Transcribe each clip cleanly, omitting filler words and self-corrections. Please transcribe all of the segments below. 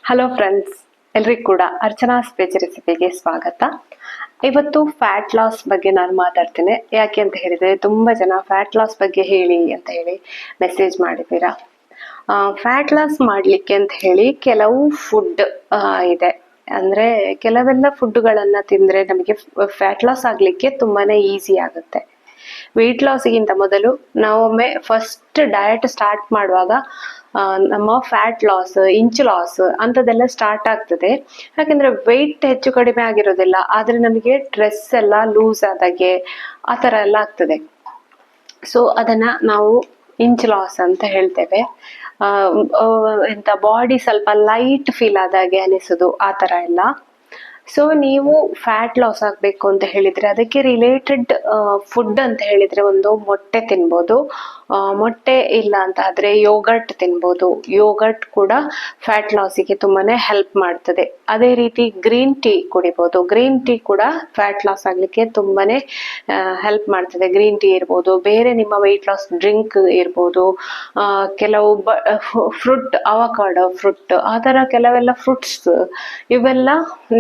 Hello friends, ಎಲ್ರಿಗೂ ಕೂಡ ಅರ್ಚನಾಸ್ veg ರೆಸಿಪಿಗೆ ಸ್ವಾಗತ. ಇವತ್ತು ಫ್ಯಾಟ್ ಲಾಸ್ ಬಗ್ಗೆ ನಾನು ಮಾತಾಡ್ತೇನೆ. ಯಾಕೆ ಅಂತ ಹೇಳಿದ್ರೆ ತುಂಬಾ ಜನ ಫ್ಯಾಟ್ ಲಾಸ್ ಬಗ್ಗೆ ಹೇಳಿ ಅಂತ ಹೇಳಿ ಮೆಸೇಜ್ ಮಾಡಿದ್ದೀರಾ. ಫ್ಯಾಟ್ ಲಾಸ್ ಮಾಡ್ಲಿಕ್ಕೆ ಅಂತ ಹೇಳಿ ಕೆಲವು ಫುಡ್ ಇದೆ. ಅಂದ್ರೆ ಕೆಲವೆಲ್ಲ ಫುಡ್ಗಳನ್ನ ತಿಂದ್ರೆ ನಮಗೆ ಫ್ಯಾಟ್ ಲಾಸ್ ಆಗ್ಲಿಕ್ಕೆ ತುಂಬಾನೇ ಈಸಿ ಆಗುತ್ತೆ. ವೆಯ್ಟ್ ಲಾಸ್ಗಿಂತ ಮೊದಲು ನಾವೊಮ್ಮೆ ಫಸ್ಟ್ ಡಯಟ್ ಸ್ಟಾರ್ಟ್ ಮಾಡುವಾಗ ನಮ್ಮ ಫ್ಯಾಟ್ ಲಾಸ್, ಇಂಚ್ ಲಾಸ್ ಅಂತದೆಲ್ಲ ಸ್ಟಾರ್ಟ್ ಆಗ್ತದೆ. ಯಾಕಂದ್ರೆ ವೆಯ್ಟ್ ಹೆಚ್ಚು ಕಡಿಮೆ ಆಗಿರೋದಿಲ್ಲ, ಆದ್ರೆ ನಮಗೆ ಡ್ರೆಸ್ ಎಲ್ಲ ಲೂಸ್ ಆದಾಗೆ ಆ ತರ ಎಲ್ಲ ಆಗ್ತದೆ. ಸೊ ಅದನ್ನ ನಾವು ಇಂಚ್ ಲಾಸ್ ಅಂತ ಹೇಳ್ತೇವೆ. ಎಂತ ಬಾಡಿ ಸ್ವಲ್ಪ ಲೈಟ್ ಫೀಲ್ ಆದಾಗೆ ಅನಿಸೋದು, ಆ ತರ ಎಲ್ಲ. ಸೊ ನೀವು ಫ್ಯಾಟ್ ಲಾಸ್ ಆಗ್ಬೇಕು ಅಂತ ಹೇಳಿದ್ರೆ ಅದಕ್ಕೆ ರಿಲೇಟೆಡ್ ಫುಡ್ ಅಂತ ಹೇಳಿದ್ರೆ ಒಂದು ಮೊಟ್ಟೆ ತಿನ್ಬೋದು. ಮೊಟ್ಟೆ ಇಲ್ಲ ಅಂತ ಆದ್ರೆ ಯೋಗರ್ಟ್ ತಿನ್ಬೋದು. ಯೋಗರ್ಟ್ ಕೂಡ ಫ್ಯಾಟ್ ಲಾಸಿಗೆ ತುಂಬಾನೇ ಹೆಲ್ಪ್ ಮಾಡ್ತದೆ. ಅದೇ ರೀತಿ ಗ್ರೀನ್ ಟೀ ಕುಡಿಬಹುದು. ಗ್ರೀನ್ ಟೀ ಕೂಡ ಫ್ಯಾಟ್ ಲಾಸ್ ಆಗ್ಲಿಕ್ಕೆ ತುಂಬಾನೇ ಹೆಲ್ಪ್ ಮಾಡ್ತದೆ. ಗ್ರೀನ್ ಟೀ ಇರ್ಬೋದು, ಬೇರೆ ನಿಮ್ಮ ವೆಯ್ಟ್ ಲಾಸ್ ಡ್ರಿಂಕ್ ಇರ್ಬೋದು, ಕೆಲವು ಫ್ರೂಟ್, ಅವಕಾಡೋ ಫ್ರೂಟ್, ಆ ತರ ಕೆಲವೆಲ್ಲ ಫ್ರೂಟ್ಸ್, ಇವೆಲ್ಲ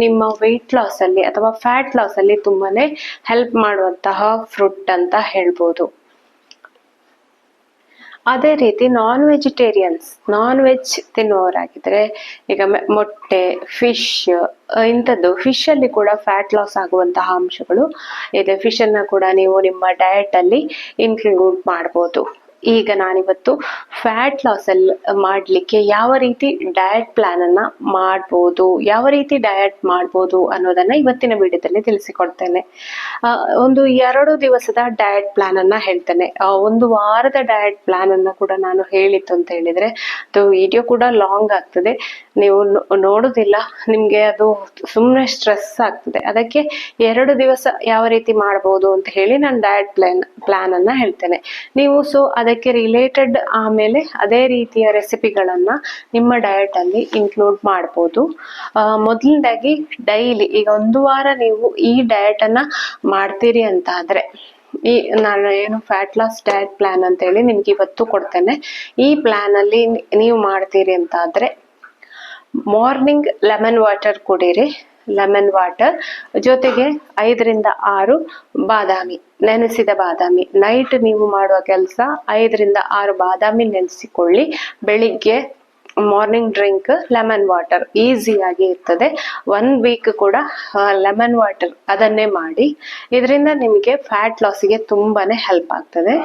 ನಿಮ್ಮ ವೆಯ್ಟ್ ಲಾಸ್ ಅಲ್ಲಿ ಅಥವಾ ಫ್ಯಾಟ್ ಲಾಸ್ ಅಲ್ಲಿ ತುಂಬಾನೇ ಹೆಲ್ಪ್ ಮಾಡುವಂತಹ ಫ್ರೂಟ್ ಅಂತ ಹೇಳ್ಬೋದು. ಅದೇ ರೀತಿ ನಾನ್ ವೆಜ್ ತಿನ್ನುವವರಾಗಿದ್ರೆ ಈಗ ಮೊಟ್ಟೆ, ಫಿಶ್, ಇಂಥದ್ದು ಫಿಶ್ ಅಲ್ಲಿ ಕೂಡ ಫ್ಯಾಟ್ ಲಾಸ್ ಆಗುವಂತಹ ಅಂಶಗಳು ಇದೆ. ಫಿಶ್ ಅನ್ನ ಕೂಡ ನೀವು ನಿಮ್ಮ ಡಯಟ್ ಅಲ್ಲಿ ಇನ್ಕ್ಲೂಡ್ ಮಾಡ್ಬೋದು. ಈಗ ನಾನಿವತ್ತು ಫ್ಯಾಟ್ ಲಾಸ್ ಅಲ್ಲಿ ಮಾಡ್ಲಿಕ್ಕೆ ಯಾವ ರೀತಿ ಡಯಟ್ ಪ್ಲಾನ್ ಅನ್ನ ಮಾಡ್ಬೋದು, ಯಾವ ರೀತಿ ಡಯಟ್ ಮಾಡ್ಬೋದು ಅನ್ನೋದನ್ನ ಇವತ್ತಿನ ವಿಡಿಯೋದಲ್ಲಿ ತಿಳಿಸಿಕೊಡ್ತೇನೆ. ಒಂದು 2 ದಿವಸದ ಡಯಟ್ ಪ್ಲಾನ್ ಅನ್ನ ಹೇಳ್ತೇನೆ. ಒಂದು ವಾರದ ಡಯಟ್ ಪ್ಲಾನ್ ಅನ್ನ ಕೂಡ ನಾನು ಹೇಳಿತ್ತು ಅಂತ ಹೇಳಿದ್ರೆ ಅದು ವಿಡಿಯೋ ಕೂಡ ಲಾಂಗ್ ಆಗ್ತದೆ, ನೀವು ನೋಡುದಿಲ್ಲ, ನಿಮ್ಗೆ ಅದು ಸುಮ್ಮನೆ ಸ್ಟ್ರೆಸ್ ಆಗ್ತದೆ. ಅದಕ್ಕೆ 2 ದಿವಸ ಯಾವ ರೀತಿ ಮಾಡ್ಬೋದು ಅಂತ ಹೇಳಿ ನಾನು ಡಯಟ್ ಪ್ಲಾನ್ ಅನ್ನ ಹೇಳ್ತೇನೆ. ನೀವು ಸೊ ಅದಕ್ಕೆ ರಿಲೇಟೆಡ್ ಆಮೇಲೆ ಅದೇ ರೀತಿಯ ರೆಸಿಪಿಗಳನ್ನ ನಿಮ್ಮ ಡಯಟ್ ಅಲ್ಲಿ ಇನ್ಕ್ಲೂಡ್ ಮಾಡ್ಬೋದು. ಮೊದಲನೇದಾಗಿ ಡೈಲಿ ಈಗ 1 ವಾರ ನೀವು ಈ ಡಯಟ್ ಅನ್ನ ಮಾಡ್ತೀರಿ ಅಂತ ಆದ್ರೆ, ನಾನು ಏನು ಫ್ಯಾಟ್ ಲಾಸ್ ಡಯಟ್ ಪ್ಲಾನ್ ಅಂತ ಹೇಳಿ ನಿಮ್ಗೆ ಇವತ್ತು ಕೊಡ್ತೇನೆ. ಈ ಪ್ಲಾನ್ ಅಲ್ಲಿ ನೀವು ಮಾಡ್ತೀರಿ ಅಂತ ಆದ್ರೆ ಮಾರ್ನಿಂಗ್ ಲೆಮನ್ ವಾಟರ್ ಕುಡೀರಿ. ಲೆಮನ್ ವಾಟರ್ ಜೊತೆಗೆ 5 ರಿಂದ 6 ಬಾದಾಮಿ, ನೆನೆಸಿದ ಬಾದಾಮಿ. ನೈಟ್ ನೀವು ಮಾಡುವ ಕೆಲಸ 5 ರಿಂದ 6 ಬಾದಾಮಿ ನೆನೆಸಿಕೊಳ್ಳಿ. ಬೆಳಿಗ್ಗೆ ಮಾರ್ನಿಂಗ್ ಡ್ರಿಂಕ್ ಲೆಮನ್ ವಾಟರ್, ಈಸಿಯಾಗಿ ಇರ್ತದೆ. 1 ವೀಕ್ ಕೂಡ ಲೆಮನ್ ವಾಟರ್ ಅದನ್ನೇ ಮಾಡಿ. ಇದರಿಂದ ನಿಮಗೆ ಫ್ಯಾಟ್ ಲಾಸಿಗೆ ತುಂಬಾನೇ ಹೆಲ್ಪ್ ಆಗ್ತದೆ.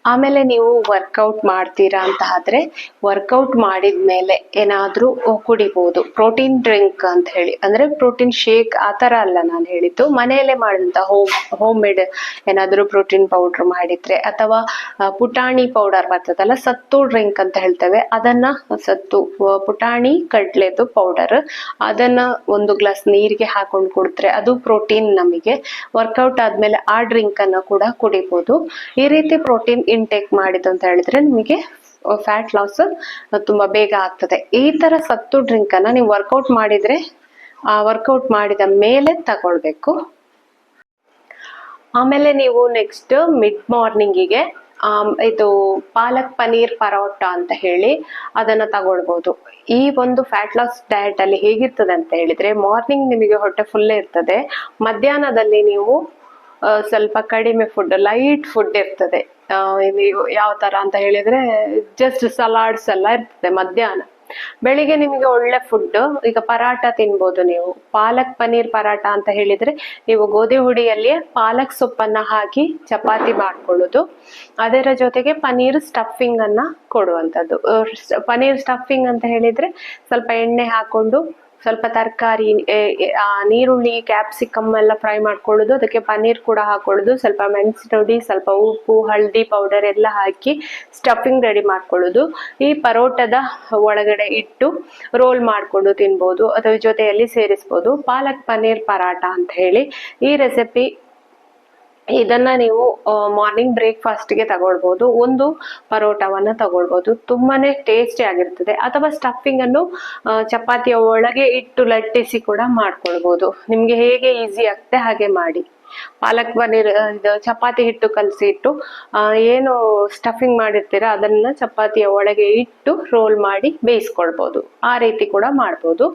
ಆಮೇಲೆ ನೀವು ವರ್ಕೌಟ್ ಮಾಡ್ತೀರಾ ಅಂತ ಆದ್ರೆ ವರ್ಕೌಟ್ ಮಾಡಿದ್ಮೇಲೆ ಏನಾದ್ರೂ ಕುಡಿಬಹುದು. ಪ್ರೋಟೀನ್ ಡ್ರಿಂಕ್ ಅಂತ ಹೇಳಿ, ಅಂದ್ರೆ ಪ್ರೋಟೀನ್ ಶೇಕ್ ಆ ತರ ಅಲ್ಲ ನಾನು ಹೇಳಿದ್ದು, ಮನೆಯಲ್ಲೇ ಮಾಡಿದಂತ ಹೋಮ್ ಮೇಡ್ ಏನಾದ್ರೂ ಪ್ರೋಟೀನ್ ಪೌಡರ್ ಮಾಡಿದ್ರೆ, ಅಥವಾ ಪುಟಾಣಿ ಪೌಡರ್ ಬರ್ತದಲ್ಲ, ಸತ್ತು ಡ್ರಿಂಕ್ ಅಂತ ಹೇಳ್ತೇವೆ, ಅದನ್ನ ಸತ್ತು ಪುಟಾಣಿ ಕಡ್ಲೆದು ಪೌಡರ್, ಅದನ್ನ 1 ಗ್ಲಾಸ್ ನೀರಿಗೆ ಹಾಕೊಂಡು ಕುಡಿದ್ರೆ ಅದು ಪ್ರೋಟೀನ್. ನಮಗೆ ವರ್ಕೌಟ್ ಆದ್ಮೇಲೆ ಆ ಡ್ರಿಂಕ್ ಅನ್ನ ಕೂಡ ಕುಡಿಬಹುದು. ಈ ರೀತಿ ಪ್ರೋಟೀನ್ ಇಂಟೇಕ್ ಮಾಡಿದ್ದು ಅಂತ ಹೇಳಿದ್ರೆ ನಿಮಗೆ ಫ್ಯಾಟ್ ಲಾಸ್ ತುಂಬಾ ಬೇಗ ಆಗ್ತದೆ. ಈ ತರ ಸತ್ತು ಡ್ರಿಂಕ್ ಅನ್ನ ನೀವು ವರ್ಕೌಟ್ ಮಾಡಿದ್ರೆ ವರ್ಕೌಟ್ ಮಾಡಿದ ಮೇಲೆ ತಗೊಳ್ಬೇಕು. ಆಮೇಲೆ ನೀವು ನೆಕ್ಸ್ಟ್ ಮಿಡ್ ಮಾರ್ನಿಂಗಿಗೆ ಇದು ಪಾಲಕ್ ಪನೀರ್ ಪರೋಟ ಅಂತ ಹೇಳಿ ಅದನ್ನ ತಗೊಳ್ಬಹುದು. ಈ ಒಂದು ಫ್ಯಾಟ್ ಲಾಸ್ ಡಯಟ್ ಅಲ್ಲಿ ಹೇಗಿರ್ತದೆ ಅಂತ ಹೇಳಿದ್ರೆ, ಮಾರ್ನಿಂಗ್ ನಿಮಗೆ ಹೊಟ್ಟೆ ಫುಲ್ ಇರ್ತದೆ, ಮಧ್ಯಾಹ್ನದಲ್ಲಿ ನೀವು ಸ್ವಲ್ಪ ಕಡಿಮೆ ಫುಡ್, ಲೈಟ್ ಫುಡ್ ಇರ್ತದೆ. ಯಾವ ತರ ಅಂತ ಹೇಳಿದ್ರೆ ಜಸ್ಟ್ ಸಲಾಡ್ಸ್ ಎಲ್ಲ ಇರ್ತದೆ ಮಧ್ಯಾಹ್ನ. ಬೆಳಿಗ್ಗೆ ನಿಮಗೆ ಒಳ್ಳೆ ಫುಡ್, ಈಗ ಪರಾಟ ತಿನ್ಬೋದು ನೀವು. ಪಾಲಕ್ ಪನೀರ್ ಪರಾಟ ಅಂತ ಹೇಳಿದ್ರೆ ನೀವು ಗೋಧಿ ಹುಡಿಯಲ್ಲಿಯೇ ಪಾಲಕ್ ಸೊಪ್ಪನ್ನ ಹಾಕಿ ಚಪಾತಿ ಮಾಡ್ಕೊಳ್ಳೋದು, ಅದರ ಜೊತೆಗೆ ಪನೀರ್ ಸ್ಟಫಿಂಗ್ ಅನ್ನ ಕೊಡುವಂಥದ್ದು. ಪನೀರ್ ಸ್ಟಫಿಂಗ್ ಅಂತ ಹೇಳಿದ್ರೆ ಸ್ವಲ್ಪ ಎಣ್ಣೆ ಹಾಕೊಂಡು ಸ್ವಲ್ಪ ತರಕಾರಿ, ನೀರುಳ್ಳಿ, ಕ್ಯಾಪ್ಸಿಕಮ್ ಎಲ್ಲ ಫ್ರೈ ಮಾಡ್ಕೊಳ್ಳೋದು, ಅದಕ್ಕೆ ಪನೀರ್ ಕೂಡ ಹಾಕೊಳ್ಳೋದು, ಸ್ವಲ್ಪ ಮೆಣಸಿನ ಪುಡಿ, ಸ್ವಲ್ಪ ಉಪ್ಪು, ಹಳದಿ ಪೌಡರ್ ಎಲ್ಲ ಹಾಕಿ ಸ್ಟಫಿಂಗ್ ರೆಡಿ ಮಾಡ್ಕೊಳ್ಳೋದು. ಈ ಪರೋಟದ ಒಳಗಡೆ ಇಟ್ಟು ರೋಲ್ ಮಾಡ್ಕೊಂಡು ತಿನ್ಬೋದು, ಅಥವಾ ಜೊತೆಯಲ್ಲಿ ಸೇರಿಸ್ಬೋದು. ಪಾಲಕ್ ಪನೀರ್ ಪರಾಟ ಅಂತ ಹೇಳಿ ಈ ರೆಸಿಪಿ ಇದನ್ನ ನೀವು ಮಾರ್ನಿಂಗ್ ಬ್ರೇಕ್ಫಾಸ್ಟ್ಗೆ ತಗೊಳ್ಬೋದು. ಒಂದು ಪರೋಟವನ್ನ ತಗೊಳ್ಬೋದು, ತುಂಬಾನೇ ಟೇಸ್ಟಿ ಆಗಿರ್ತದೆ. ಅಥವಾ ಸ್ಟಫಿಂಗ್ ಅನ್ನು ಚಪಾತಿಯ ಒಳಗೆ ಇಟ್ಟು ಲಟ್ಟಿಸಿ ಕೂಡ ಮಾಡ್ಕೊಳ್ಬೋದು. ನಿಮ್ಗೆ ಹೇಗೆ ಈಸಿ ಆಗ್ತದೆ ಹಾಗೆ ಮಾಡಿ. ಪಾಲಕ್ ಪನ್ನೀರ್ ಇದು ಚಪಾತಿ ಹಿಟ್ಟು ಕಲಸಿ ಇಟ್ಟು ಏನು ಸ್ಟಫಿಂಗ್ ಮಾಡಿರ್ತೀರಾ ಅದನ್ನ ಚಪಾತಿಯ ಒಳಗೆ ಇಟ್ಟು ರೋಲ್ ಮಾಡಿ ಬೇಯಿಸ್ಕೊಳ್ಬೋದು. ಆ ರೀತಿ ಕೂಡ ಮಾಡ್ಬೋದು.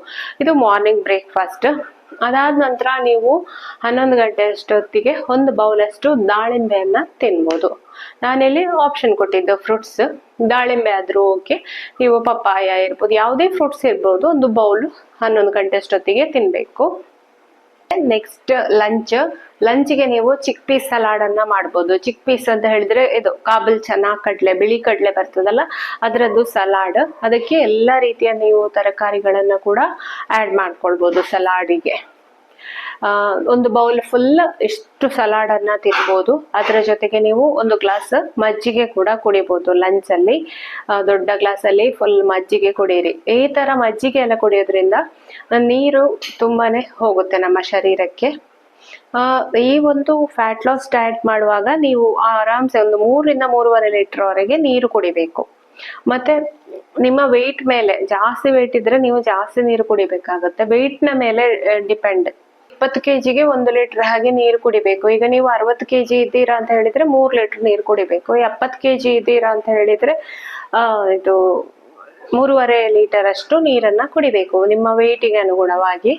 ಇದು ಮಾರ್ನಿಂಗ್ ಬ್ರೇಕ್ಫಾಸ್ಟ್. ಅದಾದ ನಂತರ ನೀವು 11 ಗಂಟೆ ಅಷ್ಟೊತ್ತಿಗೆ ಒಂದು ಬೌಲಷ್ಟು ದಾಳಿಂಬೆಯನ್ನ ತಿನ್ಬೋದು. ನಾನಿಲ್ಲಿ ಆಪ್ಷನ್ ಕೊಟ್ಟಿದ್ದು ಫ್ರೂಟ್ಸ್, ದಾಳಿಂಬೆ ಆದ್ರೂ ಓಕೆ, ನೀವು ಪಪ್ಪಾಯ ಇರ್ಬೋದು, ಯಾವುದೇ ಫ್ರೂಟ್ಸ್ ಇರ್ಬೋದು. ಒಂದು ಬೌಲ್ 11 ಗಂಟೆ ಅಷ್ಟೊತ್ತಿಗೆ ತಿನ್ಬೇಕು. ನೆಕ್ಸ್ಟ್ ಲಂಚ್ಗೆ ನೀವು ಚಿಕ್ ಪೀಸ್ ಸಲಾಡ್ ಅನ್ನ ಮಾಡ್ಬೋದು. ಚಿಕ್ ಪೀಸ್ ಅಂತ ಹೇಳಿದ್ರೆ ಇದು ಕಾಬಲ್ ಚನಾ ಕಡ್ಲೆ, ಬಿಳಿ ಕಡ್ಲೆ ಬರ್ತದಲ್ಲ ಅದರದ್ದು ಸಲಾಡ್. ಅದಕ್ಕೆ ಎಲ್ಲಾ ರೀತಿಯ ನೀವು ತರಕಾರಿಗಳನ್ನ ಕೂಡ ಆಡ್ ಮಾಡ್ಕೊಳ್ಬೋದು ಸಲಾಡಿಗೆ. ಒಂದು ಬೌಲ್ ಫುಲ್ ಇಷ್ಟು ಸಲಾಡ್ ಅನ್ನ ತಿನ್ಬೋದು. ಅದರ ಜೊತೆಗೆ ನೀವು ಒಂದು ಗ್ಲಾಸ್ ಮಜ್ಜಿಗೆ ಕೂಡ ಕುಡಿಬಹುದು ಲಂಚ್ ಅಲ್ಲಿ. ದೊಡ್ಡ ಗ್ಲಾಸ್ ಅಲ್ಲಿ ಫುಲ್ ಮಜ್ಜಿಗೆ ಕುಡೀರಿ. ಈ ತರ ಮಜ್ಜಿಗೆ ಎಲ್ಲ ಕುಡಿಯೋದ್ರಿಂದ ನೀರು ತುಂಬಾನೇ ಹೋಗುತ್ತೆ ನಮ್ಮ ಶರೀರಕ್ಕೆ. ಈ ಒಂದು ಫ್ಯಾಟ್ ಲಾಸ್ ಡಯಟ್ ಮಾಡುವಾಗ ನೀವು ಆರಾಮ್ಸೆ ಒಂದು 3 ರಿಂದ 3.5 ಲೀಟರ್ ವರೆಗೆ ನೀರು ಕುಡಿಬೇಕು. ಮತ್ತೆ ನಿಮ್ಮ ವೆಯ್ಟ್ ಮೇಲೆ, ಜಾಸ್ತಿ ವೆಯ್ಟ್ ಇದ್ರೆ ನೀವು ಜಾಸ್ತಿ ನೀರು ಕುಡಿಬೇಕಾಗತ್ತೆ. ವೆಯ್ಟ್ ನ ಮೇಲೆ ಡಿಪೆಂಡ್. 20 kgಗೆ 1 ಲೀಟರ್ ಹಾಗೆ ನೀರು ಕುಡಿಬೇಕು. ಈಗ ನೀವು 60 kg ಇದ್ದೀರಾ ಅಂತ ಹೇಳಿದ್ರೆ 3 ಲೀಟರ್ ನೀರು ಕುಡಿಬೇಕು. 70 kg ಇದ್ದೀರಾ ಅಂತ ಹೇಳಿದ್ರೆ ಇದು 3.5 ಲೀಟರ್ ಅಷ್ಟು ನೀರನ್ನ ಕುಡಿಬೇಕು ನಿಮ್ಮ ವೆಯ್ಟಿಗೆ ಅನುಗುಣವಾಗಿ.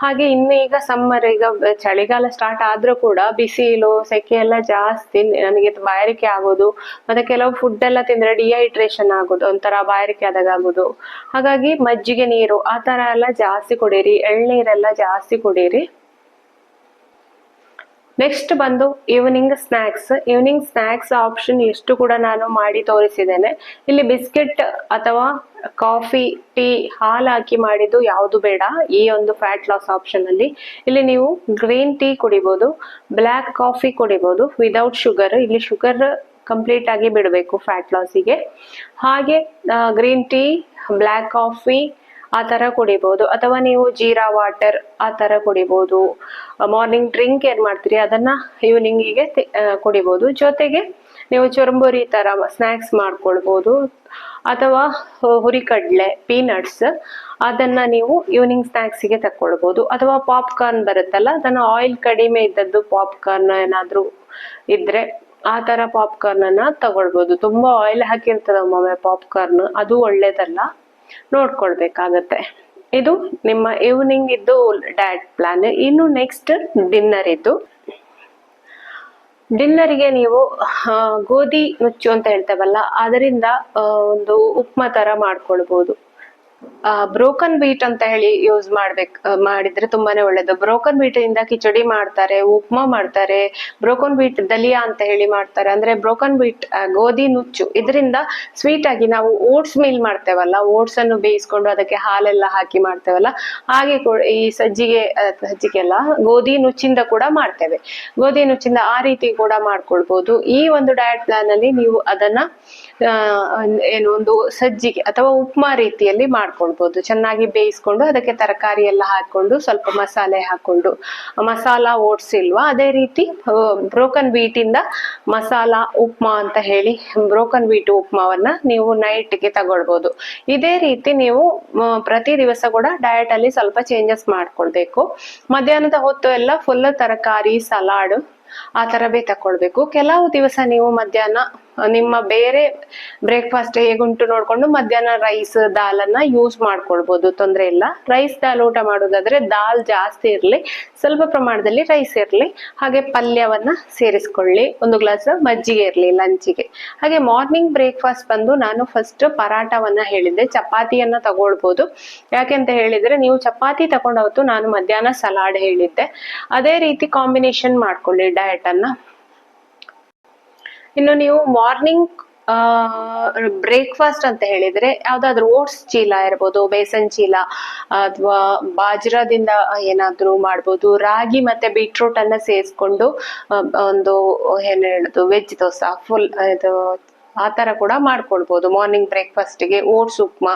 ಹಾಗೆ ಇನ್ನು ಈಗ ಸಮ್ಮರ್, ಈಗ ಚಳಿಗಾಲ ಸ್ಟಾರ್ಟ್ ಆದ್ರೂ ಕೂಡ ಬಿಸಿಲು ಸೆಕೆ ಎಲ್ಲ ಜಾಸ್ತಿ, ನನಗೆ ಬಾಯಾರಿಕೆ ಆಗೋದು, ಮತ್ತೆ ಕೆಲವು ಫುಡ್ ಎಲ್ಲ ತಿಂದ್ರೆ ಡಿಹೈಡ್ರೇಷನ್ ಆಗೋದು, ಒಂಥರ ಬಾಯಾರಿಕೆ ಆದಾಗ ಆಗೋದು. ಹಾಗಾಗಿ ಮಜ್ಜಿಗೆ ನೀರು ಆ ತರ ಎಲ್ಲ ಜಾಸ್ತಿ ಕುಡೀರಿ, ಎಳ್ನೀರೆಲ್ಲ ಜಾಸ್ತಿ ಕುಡೀರಿ. ನೆಕ್ಸ್ಟ್ ಬಂದು ಈವ್ನಿಂಗ್ ಸ್ನ್ಯಾಕ್ಸ್ ಆಪ್ಷನ್ ಎಷ್ಟು ಕೂಡ ನಾನು ಮಾಡಿ ತೋರಿಸಿದ್ದೇನೆ. ಇಲ್ಲಿ ಬಿಸ್ಕೆಟ್ ಅಥವಾ ಕಾಫಿ, ಟೀ, ಹಾಲು ಹಾಕಿ ಮಾಡಿದ್ದು ಯಾವುದು ಬೇಡ ಈ ಒಂದು ಫ್ಯಾಟ್ ಲಾಸ್ ಆಪ್ಷನ್ ಅಲ್ಲಿ. ಇಲ್ಲಿ ನೀವು ಗ್ರೀನ್ ಟೀ ಕುಡಿಬಹುದು, ಬ್ಲ್ಯಾಕ್ ಕಾಫಿ ಕುಡಿಬಹುದು ವಿದೌಟ್ ಶುಗರ್. ಇಲ್ಲಿ ಶುಗರ್ ಕಂಪ್ಲೀಟ್ ಆಗಿ ಬಿಡಬೇಕು ಫ್ಯಾಟ್ ಲಾಸಿಗೆ. ಹಾಗೆ ಗ್ರೀನ್ ಟೀ, ಬ್ಲ್ಯಾಕ್ ಕಾಫಿ ಆ ತರ ಕುಡಿಬಹುದು. ಅಥವಾ ನೀವು ಜೀರಾ ವಾಟರ್ ಆ ತರ ಕುಡಿಬಹುದು. ಮಾರ್ನಿಂಗ್ ಡ್ರಿಂಕ್ ಏನ್ ಮಾಡ್ತೀರಿ ಅದನ್ನ ಈವ್ನಿಂಗಿಗೆ ಕುಡಿಬಹುದು. ಜೊತೆಗೆ ನೀವು ಚುರುಮುರಿ ತರ ಸ್ನ್ಯಾಕ್ಸ್ ಮಾಡ್ಕೊಳ್ಬಹುದು. ಅಥವಾ ಹುರಿಕಡ್ಲೆ, ಪೀನಟ್ಸ್ ಅದನ್ನ ನೀವು ಈವ್ನಿಂಗ್ ಸ್ನ್ಯಾಕ್ಸಿಗೆ ತಕೊಳ್ಬಹುದು. ಅಥವಾ ಪಾಪ್ಕಾರ್ನ್ ಬರುತ್ತಲ್ಲ, ಅದನ್ನ ಆಯಿಲ್ ಕಡಿಮೆ ಇದ್ದದ್ದು ಪಾಪ್ಕಾರ್ನ್ ಏನಾದ್ರೂ ಇದ್ರೆ ಆ ತರ ಪಾಪ್ಕಾರ್ನ್ ಅನ್ನ ತಗೊಳ್ಬಹುದು. ತುಂಬಾ ಆಯಿಲ್ ಹಾಕಿರ್ತದ ಒಮ್ಮೊಮ್ಮೆ ಪಾಪ್ಕಾರ್ನ್, ಅದು ಒಳ್ಳೇದಲ್ಲ, ನೋಡ್ಕೊಳ್ಬೇಕಾಗತ್ತೆ. ಇದು ನಿಮ್ಮ ಈವ್ನಿಂಗ್ ಇದ್ದು ಡಯಟ್ ಪ್ಲಾನ್. ಇನ್ನು ನೆಕ್ಸ್ಟ್ ಡಿನ್ನರ್ಗೆ ನೀವು ಗೋಧಿ ನುಚ್ಚು ಅಂತ ಹೇಳ್ತೇವಲ್ಲ ಅದರಿಂದ ಒಂದು ಉಪ್ಮಾ ತರ ಮಾಡ್ಕೊಳ್ಬಹುದು. ಬ್ರೋಕನ್ ಬೀಟ್ ಅಂತ ಹೇಳಿ ಯೂಸ್ ಮಾಡಿದ್ರೆ ತುಂಬಾನೇ ಒಳ್ಳೇದು. ಬ್ರೋಕನ್ ಬೀಟ್ ಇಂದ ಕಿಚಡಿ ಮಾಡ್ತಾರೆ, ಉಪ್ಮಾ ಮಾಡ್ತಾರೆ, ಬ್ರೋಕನ್ ಬೀಟ್ ದಲಿಯಾ ಅಂತ ಹೇಳಿ ಮಾಡ್ತಾರೆ. ಅಂದ್ರೆ ಬ್ರೋಕನ್ ಬೀಟ್ ಗೋಧಿ ನುಚ್ಚು, ಇದರಿಂದ ಸ್ವೀಟ್ ಆಗಿ ನಾವು ಓಟ್ಸ್ ಮೀಲ್ ಮಾಡ್ತೇವಲ್ಲ, ಓಟ್ಸ್ ಅನ್ನು ಬೇಯಿಸ್ಕೊಂಡು ಅದಕ್ಕೆ ಹಾಲೆಲ್ಲ ಹಾಕಿ ಮಾಡ್ತೇವಲ್ಲ, ಹಾಗೆ ಈ ಸಜ್ಜಿಗೆ ಅಲ್ಲ, ಗೋಧಿ ನುಚ್ಚಿಂದ ಕೂಡ ಮಾಡ್ತೇವೆ. ಗೋಧಿ ನುಚ್ಚಿಂದ ಆ ರೀತಿ ಕೂಡ ಮಾಡ್ಕೊಳ್ಬಹುದು. ಈ ಒಂದು ಡಯಟ್ ಪ್ಲಾನ್ ಅಲ್ಲಿ ನೀವು ಅದನ್ನ ಏನು ಒಂದು ಸಜ್ಜಿಗೆ ಅಥವಾ ಉಪ್ಮಾ ರೀತಿಯಲ್ಲಿ ಮಾಡ್ಕೊಳ್ಬಹುದು. ಚೆನ್ನಾಗಿ ಬೇಯಿಸ್ಕೊಂಡು ಅದಕ್ಕೆ ತರಕಾರಿ ಎಲ್ಲ ಹಾಕೊಂಡು ಸ್ವಲ್ಪ ಮಸಾಲೆ ಹಾಕೊಂಡು, ಮಸಾಲಾ ಓಟ್ಸ್ ಇಲ್ವಾ ಅದೇ ರೀತಿ ಬ್ರೋಕನ್ ವೀಟ್ ಇಂದ ಮಸಾಲಾ ಉಪ್ಮಾ ಅಂತ ಹೇಳಿ ಬ್ರೋಕನ್ ವೀಟ್ ಉಪ್ಮಾವನ್ನ ನೀವು ನೈಟ್ಗೆ ತಗೊಳ್ಬಹುದು. ಇದೇ ರೀತಿ ನೀವು ಪ್ರತಿ ದಿವಸ ಕೂಡ ಡಯಟ್ ಅಲ್ಲಿ ಸ್ವಲ್ಪ ಚೇಂಜಸ್ ಮಾಡ್ಕೊಳ್ಬೇಕು. ಮಧ್ಯಾಹ್ನದ ಹೊತ್ತು ಎಲ್ಲ ಫುಲ್ ತರಕಾರಿ, ಸಲಾಡ್ ಆ ತರವೇ ತಕೊಳ್ಬೇಕು. ಕೆಲವು ದಿವಸ ನೀವು ಮಧ್ಯಾಹ್ನ ನಿಮ್ಮ ಬೇರೆ ಬ್ರೇಕ್ಫಾಸ್ಟ್ ಹೇಗುಂಟು ನೋಡ್ಕೊಂಡು ಮಧ್ಯಾಹ್ನ ರೈಸ್, ದಾಲ್ ಅನ್ನ ಯೂಸ್ ಮಾಡ್ಕೊಳ್ಬಹುದು, ತೊಂದ್ರೆ ಇಲ್ಲ. ರೈಸ್ ದಾಲ್ ಊಟ ಮಾಡೋದಾದ್ರೆ ದಾಲ್ ಜಾಸ್ತಿ ಇರ್ಲಿ, ಸ್ವಲ್ಪ ಪ್ರಮಾಣದಲ್ಲಿ ರೈಸ್ ಇರ್ಲಿ, ಹಾಗೆ ಪಲ್ಯವನ್ನ ಸೇರಿಸ್ಕೊಳ್ಳಿ, ಒಂದು ಗ್ಲಾಸ್ ಮಜ್ಜಿಗೆ ಇರ್ಲಿ ಲಂಚಿಗೆ. ಹಾಗೆ ಮಾರ್ನಿಂಗ್ ಬ್ರೇಕ್ಫಾಸ್ಟ್ ಬಂದು ನಾನು ಫಸ್ಟ್ ಪರಾಟವನ್ನ ಹೇಳಿದ್ದೆ, ಚಪಾತಿಯನ್ನ ತಗೊಳ್ಬಹುದು. ಯಾಕೆಂತ ಹೇಳಿದ್ರೆ ನೀವು ಚಪಾತಿ ತಗೊಂಡವತ್ತು ನಾನು ಮಧ್ಯಾಹ್ನ ಸಲಾಡ್ ಹೇಳಿದ್ದೆ. ಅದೇ ರೀತಿ ಕಾಂಬಿನೇಷನ್ ಮಾಡ್ಕೊಳ್ಳಿ ಡಯಟ್ ಅನ್ನ. ಇನ್ನು ನೀವು ಮಾರ್ನಿಂಗ್ ಬ್ರೇಕ್ಫಾಸ್ಟ್ ಅಂತ ಹೇಳಿದ್ರೆ ಯಾವ್ದಾದ್ರು ಓಟ್ಸ್ ಚೀಲ ಇರ್ಬೋದು, ಬೇಸನ್ ಚೀಲ, ಅಥವಾ ಬಾಜ್ರಾದಿಂದ ಏನಾದ್ರೂ ಮಾಡ್ಬೋದು. ರಾಗಿ ಮತ್ತೆ ಬೀಟ್ರೂಟ್ ಅನ್ನ ಸೇರಿಸ್ಕೊಂಡು ಒಂದು ಏನ್ ಹೇಳುದು ವೆಜ್ ದೋಸಾ ಫುಲ್ ಇದು ಆ ತರ ಕೂಡ ಮಾಡ್ಕೊಳ್ಬಹುದು. ಮಾರ್ನಿಂಗ್ ಬ್ರೇಕ್ಫಾಸ್ಟ್ಗೆ ಓಟ್ಸ್ ಉಪ್ಮಾ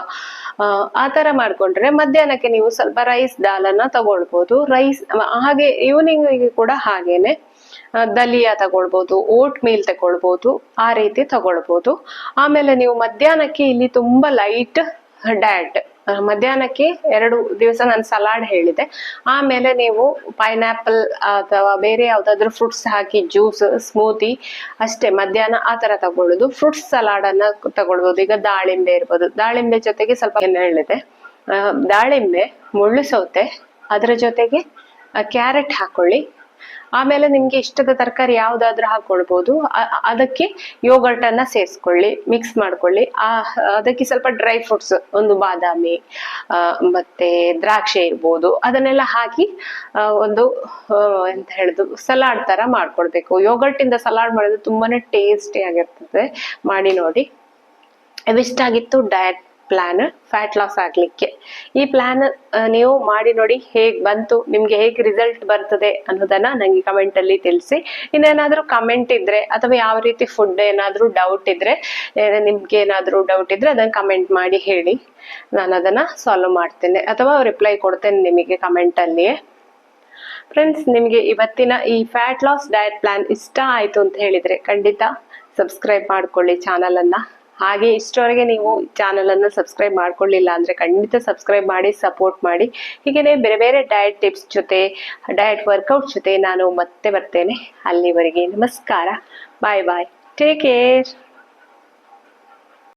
ಆ ತರ ಮಾಡ್ಕೊಂಡ್ರೆ ಮಧ್ಯಾಹ್ನಕ್ಕೆ ನೀವು ಸ್ವಲ್ಪ ರೈಸ್ ದಾಲ್ ಅನ್ನ ತಗೊಳ್ಬಹುದು. ರೈಸ್ ಹಾಗೆ ಈವ್ನಿಂಗ್ ಕೂಡ ಹಾಗೇನೆ ದಲಿಯಾ ತಗೊಳ್ಬೋದು, ಓಟ್ ಮೀಲ್ ತಗೊಳ್ಬೋದು, ಆ ರೀತಿ ತಗೊಳ್ಬೋದು. ಆಮೇಲೆ ನೀವು ಮಧ್ಯಾಹ್ನಕ್ಕೆ ಇಲ್ಲಿ ತುಂಬಾ ಲೈಟ್ ಡಯಟ್. ಮಧ್ಯಾಹ್ನಕ್ಕೆ 2 ದಿವಸ ನಾನು ಸಲಾಡ್ ಹೇಳಿದೆ. ಆಮೇಲೆ ನೀವು ಪೈನಾಪಲ್ ಅಥವಾ ಬೇರೆ ಯಾವ್ದಾದ್ರು ಫ್ರೂಟ್ಸ್ ಹಾಕಿ ಜ್ಯೂಸ್, ಸ್ಮೂತಿ ಅಷ್ಟೇ ಮಧ್ಯಾಹ್ನ ಆ ತರ ತಗೊಳ್ಳೋದು. ಫ್ರೂಟ್ಸ್ ಸಲಾಡ್ ಅನ್ನ ತಗೊಳ್ಬೋದು. ಈಗ ದಾಳಿಂಬೆ ಇರ್ಬೋದು, ದಾಳಿಂಬೆ ಜೊತೆಗೆ ಸ್ವಲ್ಪ ಏನು ಹೇಳಿದೆ, ದಾಳಿಂಬೆ, ಮುಳ್ಳು ಸೌತೆ, ಅದರ ಜೊತೆಗೆ ಕ್ಯಾರೆಟ್ ಹಾಕೊಳ್ಳಿ. ಆಮೇಲೆ ನಿಮ್ಗೆ ಇಷ್ಟದ ತರಕಾರಿ ಯಾವ್ದಾದ್ರು ಹಾಕೊಳ್ಬೋದು. ಅದಕ್ಕೆ ಯೋಗರ್ಟ್ ಅನ್ನ ಸೇರಿಸ್ಕೊಳ್ಳಿ, ಮಿಕ್ಸ್ ಮಾಡ್ಕೊಳ್ಳಿ. ಅದಕ್ಕೆ ಸ್ವಲ್ಪ ಡ್ರೈ ಫ್ರೂಟ್ಸ್, ಒಂದು ಬಾದಾಮಿ ಮತ್ತೆ ದ್ರಾಕ್ಷಿ ಇರ್ಬೋದು, ಅದನ್ನೆಲ್ಲ ಹಾಕಿ ಒಂದು ಎಂತ ಹೇಳುದು ಸಲಾಡ್ ತರ ಮಾಡ್ಕೊಳ್ಬೇಕು. ಯೋಗರ್ಟ್ ಇಂದ ಸಲಾಡ್ ಮಾಡಿದ್ರೆ ತುಂಬಾನೇ ಟೇಸ್ಟಿ ಆಗಿರ್ತದೆ. ಮಾಡಿ ನೋಡಿ. ಇವಿಷ್ಟಾಗಿತ್ತು ಡಯಟ್ ಪ್ಲಾನ್ ಫ್ಯಾಟ್ ಲಾಸ್ ಆಗ್ಲಿಕ್ಕೆ. ಈ ಪ್ಲಾನ್ ನೀವು ಮಾಡಿ ನೋಡಿ, ಹೇಗ್ ಬಂತು, ನಿಮ್ಗೆ ಹೇಗ್ ರಿಸಲ್ಟ್ ಬರ್ತದೆ ಅನ್ನೋದನ್ನ ನಂಗೆ ಕಮೆಂಟ್ ಅಲ್ಲಿ ತಿಳಿಸಿ. ಇನ್ನೇನಾದ್ರೂ ಕಮೆಂಟ್ ಇದ್ರೆ ಅಥವಾ ಯಾವ ರೀತಿ ಫುಡ್ ಏನಾದ್ರೂ ಡೌಟ್ ಇದ್ರೆ, ನಿಮ್ಗೆ ಏನಾದ್ರೂ ಡೌಟ್ ಇದ್ರೆ ಅದನ್ನ ಕಮೆಂಟ್ ಮಾಡಿ ಹೇಳಿ, ನಾನು ಅದನ್ನ ಸಾಲ್ವ್ ಮಾಡ್ತೇನೆ ಅಥವಾ ರಿಪ್ಲೈ ಕೊಡ್ತೇನೆ ನಿಮಗೆ ಕಮೆಂಟ್ ಅಲ್ಲಿಯೇ. ಫ್ರೆಂಡ್ಸ್, ನಿಮಗೆ ಇವತ್ತಿನ ಈ ಫ್ಯಾಟ್ ಲಾಸ್ ಡಯಟ್ ಪ್ಲಾನ್ ಇಷ್ಟ ಆಯ್ತು ಅಂತ ಹೇಳಿದ್ರೆ ಖಂಡಿತ ಸಬ್ಸ್ಕ್ರೈಬ್ ಮಾಡ್ಕೊಳ್ಳಿ ಚಾನಲ್ ಅನ್ನ. ಹಾಗೆ ಇಷ್ಟವರೆಗೆ ನೀವು ಚಾನಲ್ ಅನ್ನ ಸಬ್ಸ್ಕ್ರೈಬ್ ಮಾಡ್ಕೊಳ್ಳಿಲ್ಲ ಅಂದ್ರೆ ಖಂಡಿತ ಸಬ್ಸ್ಕ್ರೈಬ್ ಮಾಡಿ, ಸಪೋರ್ಟ್ ಮಾಡಿ. ಹೀಗೇನೆ ಬೇರೆ ಬೇರೆ ಡಯಟ್ ಟಿಪ್ಸ್ ಜೊತೆ, ಡಯಟ್ ವರ್ಕೌಟ್ ಜೊತೆ ನಾನು ಮತ್ತೆ ಬರ್ತೇನೆ. ಅಲ್ಲಿವರೆಗೆ ನಮಸ್ಕಾರ. Bye bye. Take care.